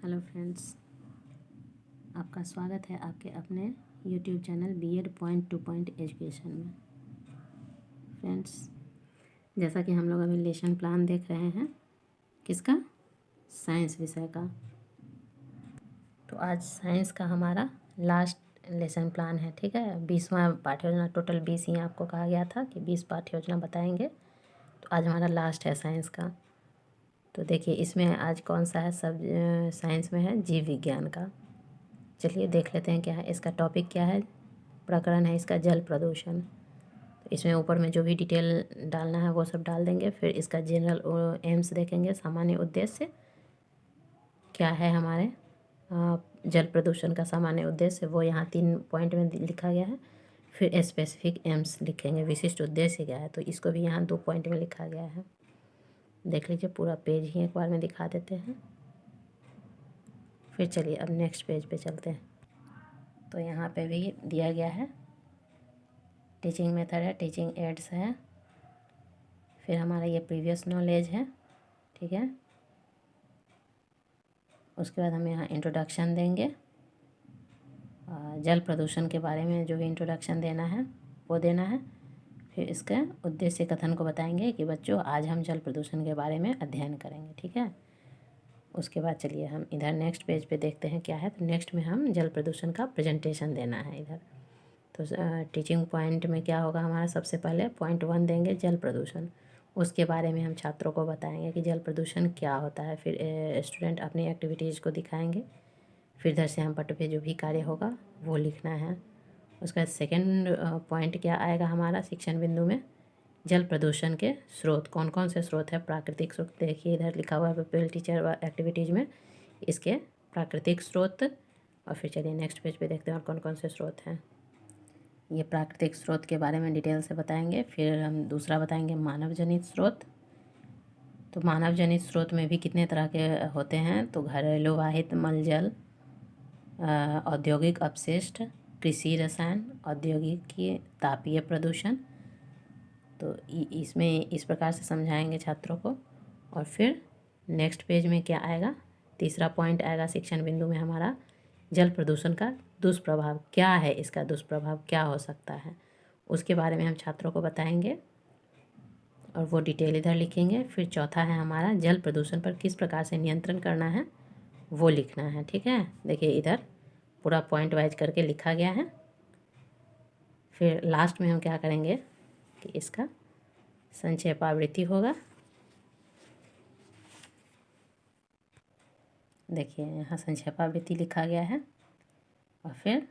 Hello friends, आपका स्वागत है आपके अपने YouTube channel B.Ed point two point education में। फ्रेंड्स, जैसा कि हम लोग अभी लेसन प्लान देख रहे हैं, किसका? साइंस विषय का। तो आज साइंस का हमारा लास्ट लेसन प्लान है, ठीक है। 20वां पाठ्य योजना, टोटल 20 ही आपको कहा गया था कि 20 पाठ्य योजना बताएंगे। तो आज हमारा लास्ट है साइंस का। तो देखिए इसमें आज कौन सा है, सब साइंस में है जीव विज्ञान का। चलिए देख लेते हैं क्या है इसका टॉपिक, क्या है, प्रकरण है इसका जल प्रदूषण। तो इसमें ऊपर में जो भी डिटेल डालना है वो सब डाल देंगे। फिर इसका जनरल एम्स देखेंगे, सामान्य उद्देश्य क्या है हमारे जल प्रदूषण का सामान्य उद्देश्य, वो यहाँ 3 पॉइंट में लिखा गया है। फिर स्पेसिफिक एम्स लिखेंगे, विशिष्ट उद्देश्य क्या है, तो इसको भी यहाँ 2 पॉइंट में लिखा गया है। देख लीजिए, पूरा पेज ही एक बार में दिखा देते हैं। फिर चलिए अब नेक्स्ट पेज पे चलते हैं। तो यहाँ पे भी दिया गया है, टीचिंग मेथड है, टीचिंग एड्स है, फिर हमारा ये प्रीवियस नॉलेज है, ठीक है। उसके बाद हम यहाँ इंट्रोडक्शन देंगे, जल प्रदूषण के बारे में जो भी इंट्रोडक्शन देना है वो देना है। फिर इसके उद्देश्य कथन को बताएंगे कि बच्चों आज हम जल प्रदूषण के बारे में अध्ययन करेंगे, ठीक है। उसके बाद चलिए हम इधर नेक्स्ट पेज पे देखते हैं क्या है। तो नेक्स्ट में हम जल प्रदूषण का प्रेजेंटेशन देना है इधर। तो टीचिंग पॉइंट में क्या होगा हमारा, सबसे पहले पॉइंट 1 देंगे जल प्रदूषण। उसके बारे में हम छात्रों को बताएंगे कि जल प्रदूषण क्या होता है। फिर स्टूडेंट अपनी एक्टिविटीज़ को दिखाएंगे। फिर इधर से हम पट पे जो भी कार्य होगा वो लिखना है। उसका सेकंड पॉइंट क्या आएगा हमारा शिक्षण बिंदु में, जल प्रदूषण के स्रोत कौन कौन से स्रोत है, प्राकृतिक स्रोत। देखिए इधर लिखा हुआ है पीपल टीचर एक्टिविटीज़ में इसके प्राकृतिक स्रोत। और फिर चलिए नेक्स्ट पेज पे देखते हैं और कौन कौन से स्रोत हैं। ये प्राकृतिक स्रोत के बारे में डिटेल से बताएंगे। फिर हम दूसरा बताएंगे मानव जनित स्रोत। तो मानव जनित स्रोत में भी कितने तरह के होते हैं, तो घरेलू वाहित मल जल, औद्योगिक अपशिष्ट, कृषि रसायन, औद्योगिक तापीय प्रदूषण। तो इसमें इस प्रकार से समझाएंगे छात्रों को। और फिर नेक्स्ट पेज में क्या आएगा, तीसरा पॉइंट आएगा शिक्षण बिंदु में हमारा, जल प्रदूषण का दुष्प्रभाव क्या है, इसका दुष्प्रभाव क्या हो सकता है, उसके बारे में हम छात्रों को बताएंगे और वो डिटेल इधर लिखेंगे। फिर चौथा है हमारा जल प्रदूषण पर किस प्रकार से नियंत्रण करना है वो लिखना है, ठीक है। देखिए इधर पूरा पॉइंट वाइज करके लिखा गया है। फिर लास्ट में हम क्या करेंगे कि इसका संक्षेपावृत्ति होगा। देखिए यहाँ संक्षेपावृत्ति लिखा गया है। और फिर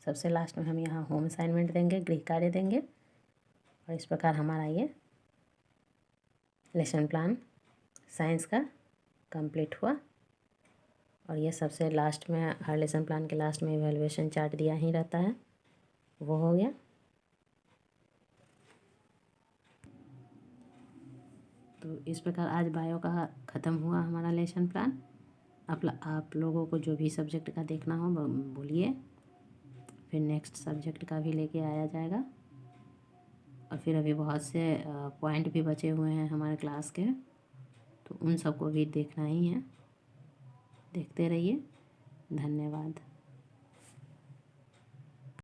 सबसे लास्ट में हम यहाँ होम असाइनमेंट देंगे, गृह कार्य देंगे। और इस प्रकार हमारा ये लेसन प्लान साइंस का कंप्लीट हुआ। और ये सबसे लास्ट में हर लेसन प्लान के लास्ट में इवैल्यूएशन चार्ट दिया ही रहता है, वो हो गया। तो इस प्रकार आज बायो का ख़त्म हुआ हमारा लेसन प्लान। आप लोगों को जो भी सब्जेक्ट का देखना हो बोलिए, फिर नेक्स्ट सब्जेक्ट का भी लेके आया जाएगा। और फिर अभी बहुत से पॉइंट भी बचे हुए हैं हमारे क्लास के, तो उन सबको भी देखना ही है। देखते रहिए, धन्यवाद।